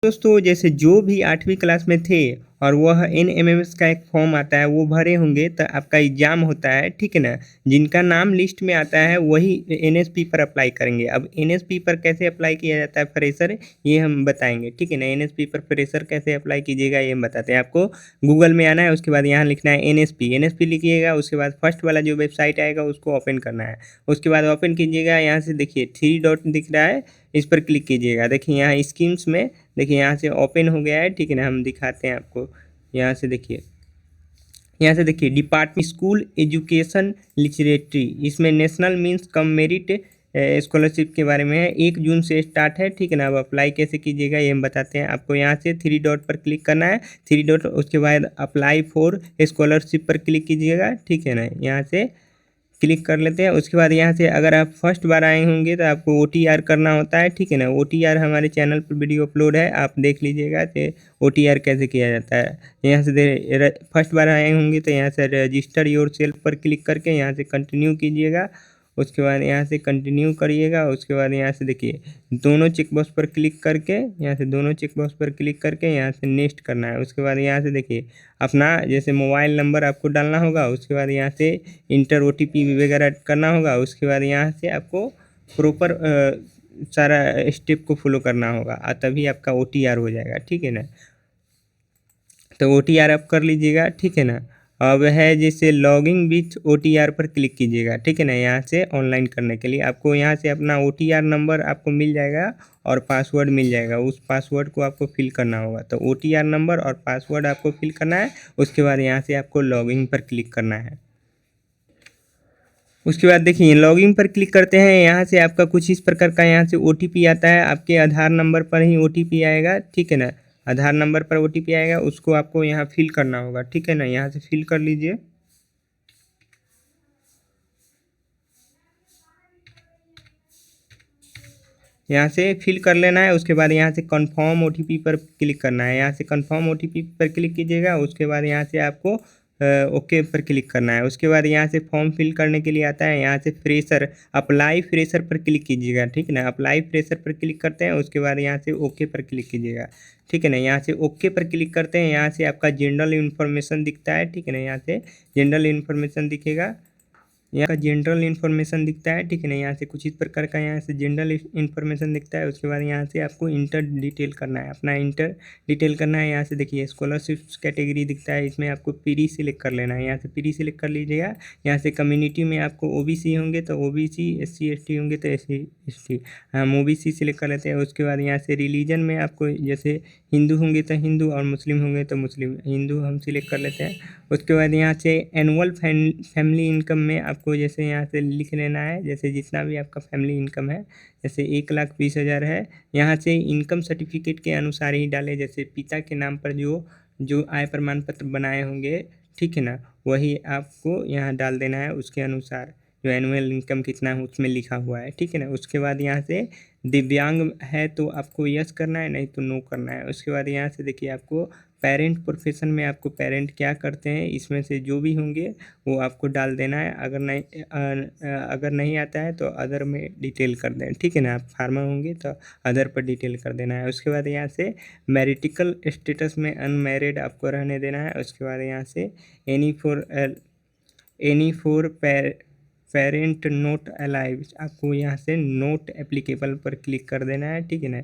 दोस्तों जैसे जो भी 8वीं क्लास में थे और वह एनएमएमएस का एक फॉर्म आता है वो भरे होंगे तो आपका एग्ज़ाम होता है, ठीक है ना। जिनका नाम लिस्ट में आता है वही एनएसपी पर अप्लाई करेंगे। अब एनएसपी पर कैसे अप्लाई किया जाता है फ्रेशर, ये हम बताएंगे, ठीक है ना। एनएसपी पर फ्रेशर कैसे अप्लाई कीजिएगा ये हम बताते हैं आपको। गूगल में आना है, उसके बाद यहाँ लिखना है एनएसपी। एनएसपी लिखिएगा, उसके बाद फर्स्ट वाला जो वेबसाइट आएगा उसको ओपन करना है। उसके बाद ओपन कीजिएगा, यहाँ से देखिए 3 डॉट दिख रहा है, इस पर क्लिक कीजिएगा। देखिए यहाँ स्कीम्स में देखिए यहाँ से ओपन हो गया है, ठीक है ना। हम दिखाते हैं आपको, यहाँ से देखिए, यहाँ से देखिए डिपार्टमेंट स्कूल एजुकेशन लिटरेटरी, इसमें national means cum merit scholarship के बारे में है। 1 जून से स्टार्ट है, ठीक है ना। अब अप्लाई कैसे कीजिएगा ये हम बताते हैं आपको। यहाँ से 3 डॉट पर क्लिक करना है, 3 डॉट, उसके बाद अप्लाई फॉर स्कॉलरशिप पर क्लिक कीजिएगा, ठीक है ना। यहाँ से क्लिक कर लेते हैं। उसके बाद यहाँ से अगर आप फर्स्ट बार आए होंगे तो आपको OTR करना होता है, ठीक है ना। OTR हमारे चैनल पर वीडियो अपलोड है, आप देख लीजिएगा कि OTR कैसे किया जाता है। यहाँ से फर्स्ट बार आए होंगे तो यहाँ से रजिस्टर योर सेल्फ पर क्लिक करके यहाँ से कंटिन्यू कीजिएगा। उसके बाद यहाँ से कंटिन्यू करिएगा। उसके बाद यहाँ से देखिए दोनों चेक बॉक्स पर क्लिक करके, यहाँ से दोनों चेक बॉक्स पर क्लिक करके यहाँ से नेक्स्ट करना है। उसके बाद यहाँ से देखिए अपना जैसे मोबाइल नंबर आपको डालना होगा। उसके बाद यहाँ से इंटर OTP वगैरह करना होगा। उसके बाद यहाँ से आपको प्रॉपर सारा स्टेप को फॉलो करना होगा, तभी आपका OTR हो जाएगा, ठीक है ना। तो OTR आप कर लीजिएगा, ठीक है ना। अब है जैसे लॉगिंग विथ OTR पर क्लिक कीजिएगा, ठीक है ना। यहाँ से ऑनलाइन करने के लिए आपको यहाँ से अपना OTR नंबर आपको मिल जाएगा और पासवर्ड मिल जाएगा। उस पासवर्ड को आपको फिल करना होगा। तो OTR नंबर और पासवर्ड आपको फिल करना है। उसके बाद यहाँ से आपको लॉगिन पर क्लिक करना है। उसके बाद देखिए लॉगिन पर क्लिक करते हैं, यहाँ से आपका कुछ इस प्रकार का यहाँ से OTP आता है। आपके आधार नंबर पर ही OTP आएगा, ठीक है ना। आधार नंबर पर OTP आएगा, उसको आपको यहाँ फिल करना होगा, ठीक है ना। यहाँ से फिल कर लीजिए। यहाँ से फिल कर लेना है। उसके बाद यहाँ से कन्फर्म OTP पर क्लिक करना है। यहाँ से कन्फर्म OTP पर क्लिक कीजिएगा। उसके बाद यहाँ से आपको ओके पर क्लिक करना है। उसके बाद यहाँ से फॉर्म फिल करने के लिए आता है, यहाँ से फ्रेशर अप्लाई फ्रेशर पर क्लिक कीजिएगा, ठीक है ना। अप्लाई फ्रेशर पर क्लिक करते हैं। उसके बाद यहाँ से ओके पर क्लिक कीजिएगा, ठीक है ना। यहाँ से ओके पर क्लिक करते हैं। यहाँ से आपका जनरल इन्फॉर्मेशन दिखता है, ठीक है ना। यहाँ से जनरल इन्फॉर्मेशन दिखेगा, यहाँ का जनरल इन्फॉर्मेशन दिखता है, ठीक है ना। यहाँ से कुछ इस प्रकार का यहाँ से जनरल इन्फॉर्मेशन दिखता है। उसके बाद यहाँ से आपको इंटर डिटेल करना है, अपना इंटर डिटेल करना है। यहाँ से देखिए स्कॉलरशिप कैटेगरी दिखता है, इसमें आपको प्री सिलेक्ट कर लेना है। यहाँ से प्री सिलेक्ट कर लीजिएगा। यहाँ से कम्युनिटी में आपको OBC होंगे तो OBC, SC ST होंगे तो SC ST, हम OBC सिलेक्ट कर लेते हैं। उसके बाद यहाँ से रिलीजन में आपको जैसे हिंदू होंगे तो हिंदू और मुस्लिम होंगे तो मुस्लिम, हिंदू हम सिलेक्ट कर लेते हैं। उसके बाद यहाँ से एनुअल फैमिली इनकम में आपको जैसे यहाँ से लिख लेना है, जैसे जितना भी आपका फैमिली इनकम है, जैसे 1,20,000 है। यहाँ से इनकम सर्टिफिकेट के अनुसार ही डालें, जैसे पिता के नाम पर जो जो आय प्रमाण पत्र बनाए होंगे, ठीक है ना, वही आपको यहाँ डाल देना है। उसके अनुसार जो एनुअल इनकम कितना है उसमें लिखा हुआ है, ठीक है ना। उसके बाद यहाँ से दिव्यांग है तो आपको यस करना है, नहीं तो नो करना है। उसके बाद यहाँ से देखिए आपको पेरेंट प्रोफेशन में आपको पेरेंट क्या करते हैं इसमें से जो भी होंगे वो आपको डाल देना है। अगर नहीं आता है तो अदर में डिटेल कर दें, ठीक है ना। आप फार्मर होंगे तो अदर पर डिटेल कर देना है। उसके बाद यहाँ से मैरिटिकल स्टेटस में अनमैरिड आपको रहने देना है। उसके बाद यहाँ से any for parent note alive, आपको यहाँ से नोट एप्लीकेबल पर क्लिक कर देना है, ठीक है ना।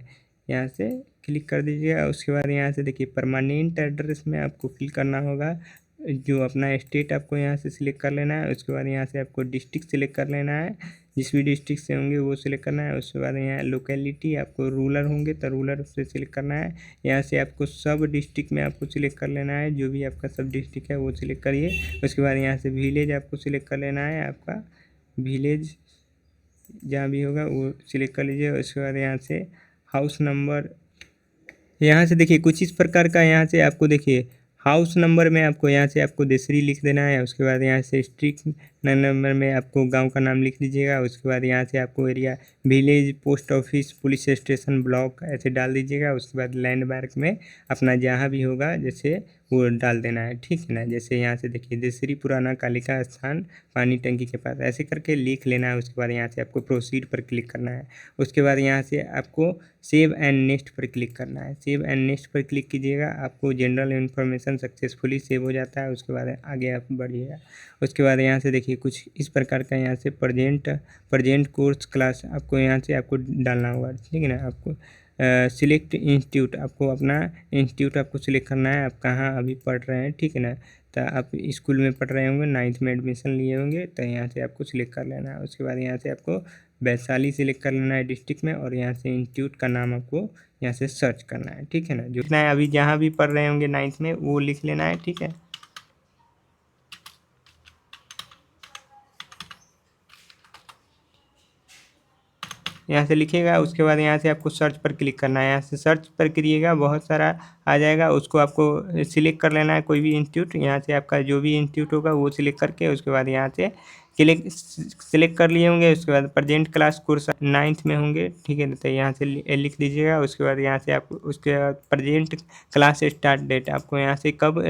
यहाँ से क्लिक कर दीजिएगा। उसके बाद यहाँ से देखिए परमानेंट एड्रेस में आपको फिल करना होगा, जो अपना स्टेट आपको यहाँ से सिलेक्ट कर लेना है। उसके बाद यहाँ से आपको डिस्ट्रिक्ट सिलेक्ट कर लेना है, जिस भी डिस्ट्रिक्ट से होंगे वो सिलेक्ट करना है। उसके बाद यहाँ लोकेलिटी आपको रूरल होंगे तो रूरल से सिलेक्ट करना है। यहाँ से आपको सब डिस्ट्रिक्ट में आपको सिलेक्ट कर लेना है, जो भी आपका सब डिस्ट्रिक्ट है वो सिलेक्ट करिए। उसके बाद यहाँ से विलेज आपको सिलेक्ट कर लेना है, आपका विलेज जहाँ भी होगा वो सिलेक्ट कर लीजिए। उसके बाद यहाँ से हाउस नंबर, यहाँ से देखिए कुछ इस प्रकार का यहाँ से आपको देखिए हाउस नंबर में आपको यहाँ से आपको देसरी लिख देना है। उसके बाद यहाँ से स्ट्रीट नंबर में आपको गांव का नाम लिख दीजिएगा। उसके बाद यहाँ से आपको area, village, post office, police station, block ऐसे डाल दीजिएगा। उसके बाद लैंडमार्क में अपना जहाँ भी होगा जैसे वो डाल देना है, ठीक है ना। जैसे यहाँ से देखिए, देसरी पुराना कालिका स्थान, पानी टंकी के पास, ऐसे करके लिख लेना है। उसके बाद यहाँ से आपको प्रोसीड पर क्लिक करना है। उसके बाद यहाँ से आपको सेव एंड नेक्स्ट पर क्लिक करना है। सेव एंड नेक्स्ट पर क्लिक कीजिएगा, आपको जनरल इन्फॉर्मेशन सक्सेसफुली सेव हो जाता है। उसके बाद आगे आप बढ़िएगा। उसके बाद यहाँ से देखिए कुछ इस प्रकार का यहाँ से प्रेजेंट कोर्स क्लास आपको यहाँ से आपको डालना होगा, ठीक है ना। आपको सिलेक्ट इंस्टीट्यूट, आपको अपना इंस्टीट्यूट आपको सिलेक्ट करना है, आप कहाँ अभी पढ़ रहे हैं, ठीक है ना। तो आप स्कूल में पढ़ रहे होंगे, 9th में एडमिशन लिए होंगे, तो यहाँ से आपको सिलेक्ट कर लेना है। उसके बाद यहाँ से आपको वैशाली सिलेक्ट कर लेना है डिस्ट्रिक्ट में, और यहाँ से इंस्टीट्यूट का नाम आपको यहाँ से सर्च करना है, ठीक है ना। जो लिखना है अभी जहाँ भी पढ़ रहे होंगे 9th में, वो लिख लेना है, ठीक है। यहाँ से लिखिएगा। उसके बाद यहाँ से आपको सर्च पर क्लिक करना है। यहाँ से सर्च पर करिएगा, बहुत सारा आ जाएगा, उसको आपको सिलेक्ट कर लेना है कोई भी इंस्टीट्यूट। यहाँ से आपका जो भी इंस्टीट्यूट होगा वो सिलेक्ट करके उसके बाद यहाँ से सिलेक्ट कर लिए होंगे। उसके बाद प्रेजेंट क्लास कोर्स 9th में होंगे, ठीक है। तो यहाँ से लिख दीजिएगा। उसके बाद यहाँ से आप उसके बाद प्रेजेंट क्लास स्टार्ट डेट, आपको यहाँ से कब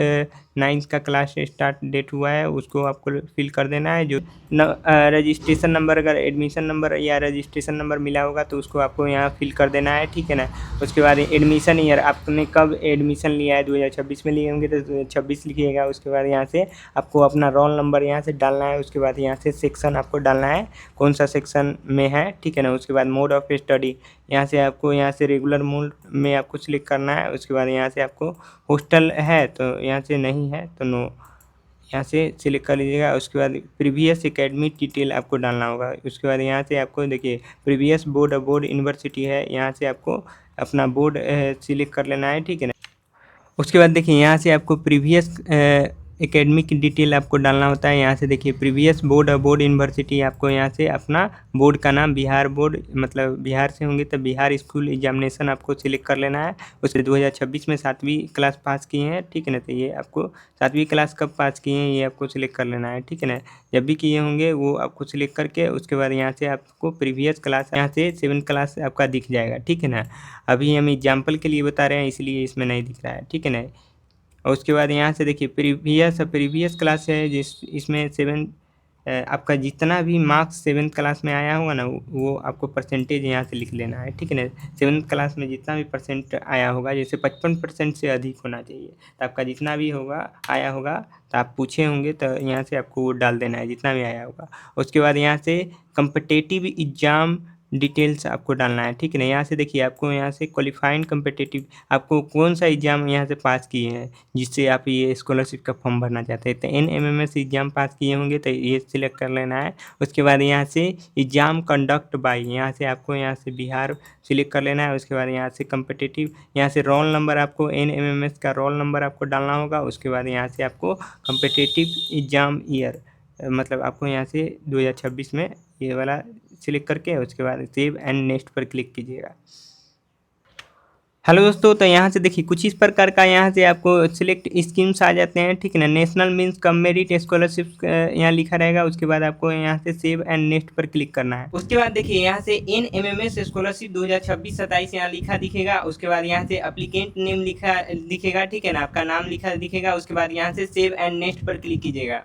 9th का क्लास स्टार्ट डेट हुआ है उसको आपको फिल कर देना है। जो रजिस्ट्रेशन नंबर, अगर एडमिशन नंबर या रजिस्ट्रेशन नंबर मिला होगा तो उसको आपको यहाँ फिल कर देना है, ठीक है ना। उसके बाद एडमिशन ईयर, आपने कब एडमिशन लिया है, 2026 में लिए होंगे तो 2026 लिखिएगा। उसके बाद यहाँ से आपको अपना रोल नंबर यहाँ से डालना है। उसके बाद यहाँ से सेक्शन आपको डालना है, कौन सा सेक्शन में है, ठीक है ना। उसके बाद मोड ऑफ स्टडी, यहाँ से आपको यहाँ से रेगुलर मोड में आपको क्लिक करना है। उसके बाद यहाँ से आपको हॉस्टल है तो यहाँ से नहीं है तो नो, यहाँ से सिलेक्ट कर लीजिएगा। उसके बाद प्रीवियस एकेडमिक डिटेल आपको डालना होगा। उसके बाद यहाँ से आपको देखिए प्रीवियस बोर्ड यूनिवर्सिटी है, यहाँ से आपको अपना बोर्ड सिलेक्ट कर लेना है, ठीक है ना। उसके बाद देखिए यहाँ से आपको प्रीवियस एकेडमिक डिटेल आपको डालना होता है। यहाँ से देखिए प्रीवियस बोर्ड यूनिवर्सिटी, आपको यहाँ से अपना बोर्ड का नाम बिहार बोर्ड, मतलब बिहार से होंगे तो बिहार स्कूल एग्जामिनेशन आपको सिलेक्ट कर लेना है। उसके 2026 में 7वीं क्लास पास किए हैं, ठीक है ना। तो ये आपको 7वीं क्लास कब पास किए हैं ये आपको सिलेक्ट कर लेना है, ठीक है ना। जब भी किए होंगे वो आपको सिलेक्ट करके उसके बाद यहाँ से आपको प्रीवियस क्लास, यहाँ से 7th क्लास आपका दिख जाएगा, ठीक है ना। अभी हम एग्जाम्पल के लिए बता रहे हैं इसलिए इसमें नहीं दिख रहा है, ठीक है ना। और उसके बाद यहाँ से देखिए प्रीवियस क्लास है, इसमें 7 आपका जितना भी मार्क्स 7th क्लास में आया होगा ना वो आपको परसेंटेज यहाँ से लिख लेना है, ठीक है ना। 7th क्लास में जितना भी परसेंट आया होगा, जैसे 55% से अधिक होना चाहिए, तो आपका जितना भी होगा आया होगा तो आप पूछे होंगे तो यहाँ से आपको वो डाल देना है जितना भी आया होगा। उसके बाद यहाँ से कम्पिटिटिव एग्जाम डिटेल्स आपको डालना है, ठीक है ना। यहाँ से देखिए आपको यहाँ से क्वालिफाइंग कम्पिटिटिव, आपको कौन सा एग्ज़ाम यहाँ से पास किए हैं जिससे आप ये स्कॉलरशिप का फॉर्म भरना चाहते हैं। तो NMMS एग्ज़ाम पास किए होंगे तो ये सिलेक्ट कर लेना है। उसके बाद यहाँ से एग्ज़ाम कंडक्ट बाई, यहाँ से आपको यहाँ से बिहार सिलेक्ट कर लेना है। उसके बाद यहाँ से कम्पिटिटिव, यहाँ से रोल नंबर, आपको NMMS का रोल नंबर आपको डालना होगा। उसके बाद यहाँ से आपको कम्पिटिटिव एग्ज़ाम ईयर, मतलब आपको यहाँ से 2026 में ये वाला सिलेक्ट करके उसके बाद सेव एंड नेक्स्ट पर क्लिक कीजिएगा। हेलो दोस्तों, तो यहाँ से देखिए कुछ इस प्रकार का यहाँ से आपको सिलेक्ट स्कीम्स आ जाते हैं, ठीक है ना। National means cum merit scholarship यहाँ लिखा रहेगा। उसके बाद आपको यहाँ से सेव एंड नेक्स्ट पर क्लिक करना है। उसके बाद देखिए यहाँ से NMMS स्कॉलरशिप 2026-27 यहाँ लिखा दिखेगा। उसके बाद यहाँ से एप्लीकेंट नेम लिखा दिखेगा, ठीक है ना, आपका नाम लिखा दिखेगा। उसके बाद यहाँ से सेव एंड नेक्स्ट पर क्लिक कीजिएगा।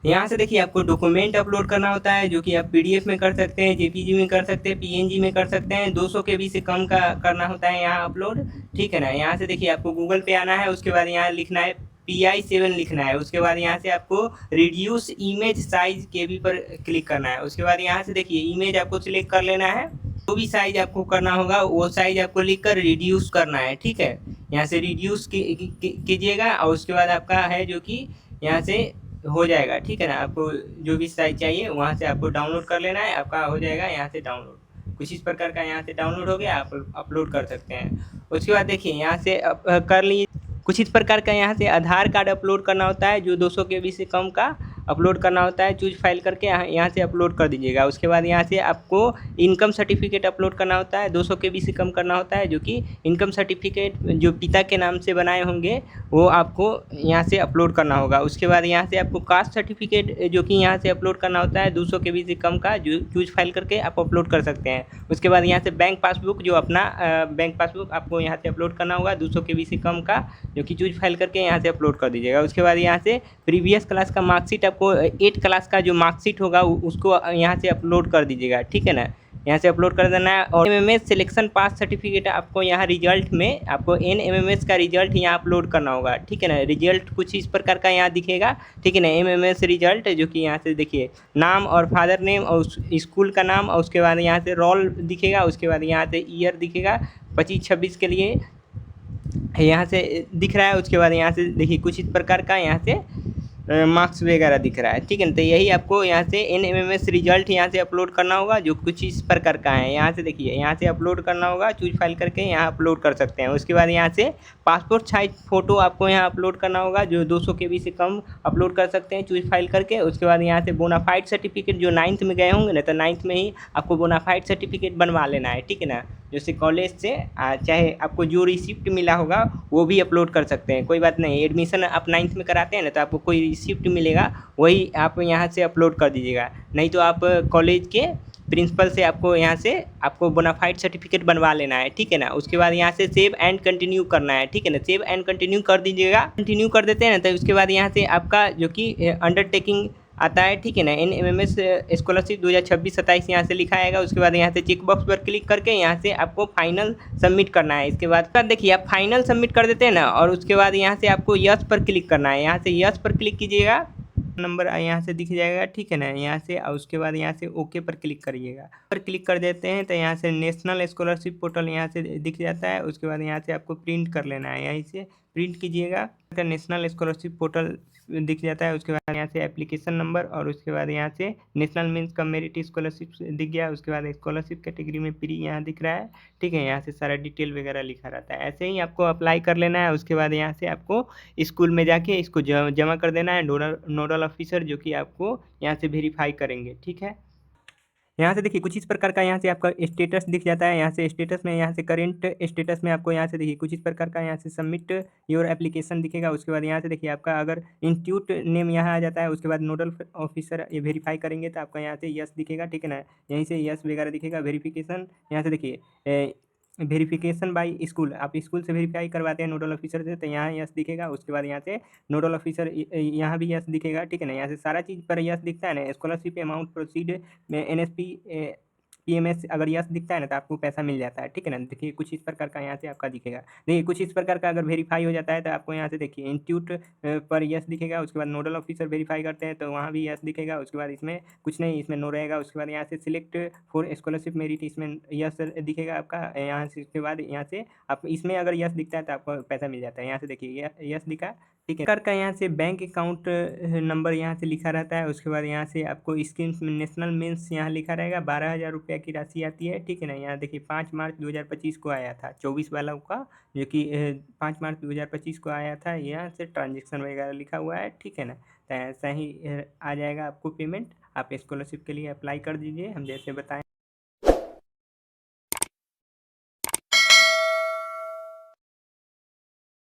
यहाँ से देखिए आपको डॉक्यूमेंट अपलोड करना होता है, जो कि आप PDF में कर सकते हैं, JPG में कर सकते हैं, PNG में कर सकते हैं। 200 KB से कम का करना होता है यहाँ अपलोड, ठीक है ना। यहाँ से देखिए आपको गूगल पे आना है। उसके बाद यहाँ लिखना है PI7 लिखना है। उसके बाद यहाँ से आपको रिड्यूस इमेज साइज KB पर क्लिक करना है। उसके बाद यहाँ से देखिए इमेज आपको सिलेक्ट कर लेना है, जो भी साइज आपको करना होगा वो साइज आपको लिख कर रिड्यूस करना है, ठीक है। यहाँ से रिड्यूस कीजिएगा और उसके बाद आपका है जो कि यहाँ से हो जाएगा, ठीक है ना। आपको जो भी साइज चाहिए वहाँ से आपको डाउनलोड कर लेना है, आपका हो जाएगा यहाँ से डाउनलोड। कुछ इस प्रकार का यहाँ से डाउनलोड हो गया, आप अपलोड कर सकते हैं। उसके बाद देखिए यहाँ से कर लीजिए। कुछ इस प्रकार का यहाँ से आधार कार्ड अपलोड करना होता है, जो 200 KB से कम का अपलोड करना होता है, चूज फाइल करके यहाँ से अपलोड कर दीजिएगा। उसके बाद यहाँ से आपको इनकम सर्टिफिकेट अपलोड करना होता है, 200 KB से कम करना होता है, जो कि इनकम सर्टिफिकेट जो पिता के नाम से बनाए होंगे वो आपको यहाँ से अपलोड करना होगा। उसके बाद यहाँ से आपको कास्ट सर्टिफिकेट जो कि यहाँ से अपलोड करना होता है, 200 KB से कम का जो चूज फाइल करके आप अपलोड कर सकते हैं। उसके बाद यहाँ से बैंक पासबुक, जो अपना बैंक पासबुक आपको यहाँ से अपलोड करना होगा, 200 KB से कम का, जो कि चूज फाइल करके यहाँ से अपलोड कर दीजिएगा। उसके बाद यहाँ से प्रीवियस क्लास का मार्कशीट, आपको 8 क्लास का जो मार्कशीट होगा उसको यहाँ से अपलोड कर दीजिएगा, ठीक है ना, यहाँ से अपलोड कर देना है। और एमएमएस सिलेक्शन पास सर्टिफिकेट आपको यहाँ रिजल्ट में आपको NMMS का रिजल्ट यहाँ अपलोड करना होगा, ठीक है ना। रिजल्ट कुछ इस प्रकार का यहाँ दिखेगा, ठीक है ना, MMS रिजल्ट, जो कि यहाँ से देखिए नाम और फादर नेम और स्कूल का नाम, और उसके बाद यहाँ से रोल दिखेगा, उसके बाद यहाँ से ईयर दिखेगा 25-26 के लिए यहाँ से दिख रहा है। उसके बाद यहाँ से देखिए कुछ इस प्रकार का यहाँ से मार्क्स वगैरह दिख रहा है, ठीक है ना। तो यही आपको यहाँ से NMMS रिजल्ट यहाँ से अपलोड करना होगा, जो कुछ इस प्रकार का है। यहाँ से देखिए यहाँ से अपलोड करना होगा, चूज फाइल करके यहाँ अपलोड कर सकते हैं। उसके बाद यहाँ से पासपोर्ट साइज फ़ोटो आपको यहाँ अपलोड करना होगा, जो 200 KB से कम अपलोड कर सकते हैं चूज फाइल करके। उसके बाद यहाँ से बोनाफाइड सर्टिफिकेट, जो 9th में गए होंगे ना, तो 9th में ही आपको बोनाफाइड सर्टिफिकेट बनवा लेना है, ठीक है ना। जैसे कॉलेज से चाहे आपको जो रिसिप्ट मिला होगा वो भी अपलोड कर सकते हैं, कोई बात नहीं। एडमिशन आप 9th में कराते हैं ना, तो आपको कोई रिसिप्ट मिलेगा वही आप यहाँ से अपलोड कर दीजिएगा। नहीं तो आप कॉलेज के प्रिंसिपल से आपको यहाँ से आपको बोनाफाइड सर्टिफिकेट बनवा लेना है, ठीक है ना। उसके बाद यहाँ से सेव एंड कंटिन्यू करना है, ठीक है ना। सेव एंड कंटिन्यू कर दीजिएगा। कंटिन्यू कर देते हैं ना, तो उसके बाद यहाँ से आपका जो कि अंडरटेकिंग आता है, ठीक है ना, NMMS स्कॉलरशिप 2026-27 यहाँ से लिखा आएगा। उसके बाद यहाँ से चेक बॉक्स पर क्लिक करके यहाँ से आपको फाइनल सबमिट करना है। इसके बाद देखिए आप फाइनल सबमिट कर देते हैं ना, और उसके बाद यहाँ से आपको यस पर क्लिक करना है। यहाँ से यस पर क्लिक कीजिएगा, नंबर यहाँ से दिख जाएगा, ठीक है ना, यहाँ से। और उसके बाद यहाँ से ओके पर क्लिक करिएगा। पर क्लिक कर देते हैं तो यहाँ से नेशनल स्कॉलरशिप पोर्टल यहाँ से दिख जाता है। उसके बाद यहाँ से आपको प्रिंट कर लेना है, यहीं से प्रिंट कीजिएगा, नेशनल स्कॉलरशिप पोर्टल दिख जाता है। उसके बाद यहाँ से एप्लीकेशन नंबर, और उसके बाद यहाँ से नेशनल मीन्स का मेरिट स्कॉलरशिप दिख गया। उसके बाद स्कॉलरशिप कैटेगरी में प्री यहाँ दिख रहा है, ठीक है। यहाँ से सारा डिटेल वगैरह लिखा रहता है। ऐसे ही आपको अप्लाई कर लेना है। उसके बाद यहाँ से आपको स्कूल में जाके इसको जमा कर देना है। नोडल ऑफिसर जो कि आपको यहाँ से वेरीफाई करेंगे, ठीक है। यहाँ से देखिए कुछ इस प्रकार का यहाँ से आपका स्टेटस दिख जाता है। यहाँ से स्टेटस में यहाँ से करेंट स्टेटस में आपको यहाँ से देखिए कुछ इस प्रकार का यहाँ से सबमिट योर एप्लीकेशन दिखेगा। उसके बाद यहाँ से देखिए आपका अगर इंस्टीट्यूट नेम यहाँ आ जाता है, उसके बाद नोडल ऑफिसर ये वेरीफाई करेंगे तो आपका यहाँ से यस दिखेगा, ठीक है ना। यहीं से यस वगैरह दिखेगा। वेरिफिकेशन यहाँ से देखिए वेरिफिकेशन बाय स्कूल, आप स्कूल से वेरीफाई करवाते हैं नोडल ऑफिसर से, तो यहाँ यस दिखेगा। उसके बाद यहाँ से नोडल ऑफिसर यहाँ भी यस दिखेगा, ठीक है ना। यहाँ से सारा चीज़ पर यस दिखता है ना। स्कॉलरशिप अमाउंट प्रोसीड में NSP PMS अगर यस दिखता है ना तो आपको पैसा मिल जाता है, ठीक है ना। देखिए कुछ इस प्रकार का यहाँ से आपका दिखेगा। देखिए कुछ इस प्रकार का अगर वेरीफाई हो जाता है तो आपको यहाँ से देखिए इंस्टीट्यूट पर यस दिखेगा। उसके बाद नोडल ऑफिसर वेरीफाई करते हैं तो वहाँ भी यस दिखेगा। उसके बाद इसमें कुछ नहीं, इसमें नो रहेगा। उसके बाद यहाँ से सिलेक्ट फॉर स्कॉलरशिप मेरिट, इसमें यस दिखेगा आपका। यहाँ से इसके बाद यहाँ से आप इसमें अगर यस दिखता है तो आपको पैसा मिल जाता है। यहाँ से देखिए यस दिखा, ठीक है। का यहाँ से बैंक अकाउंट नंबर यहाँ से लिखा रहता है। उसके बाद यहाँ से आपको स्कीम्स में नेशनल मीन्स यहाँ लिखा रहेगा, 12,000 रुपये की राशि आती है, ठीक है ना। यहाँ देखिए 5 मार्च 2025 को आया था, 24 वाला का, जो कि 5 मार्च 2025 को आया था। यहाँ से ट्रांजेक्शन वगैरह लिखा हुआ है, ठीक है ना। तो ऐसा ही आ जाएगा आपको पेमेंट। आप स्कॉलरशिप के लिए अप्लाई कर दीजिए हम जैसे बताएं।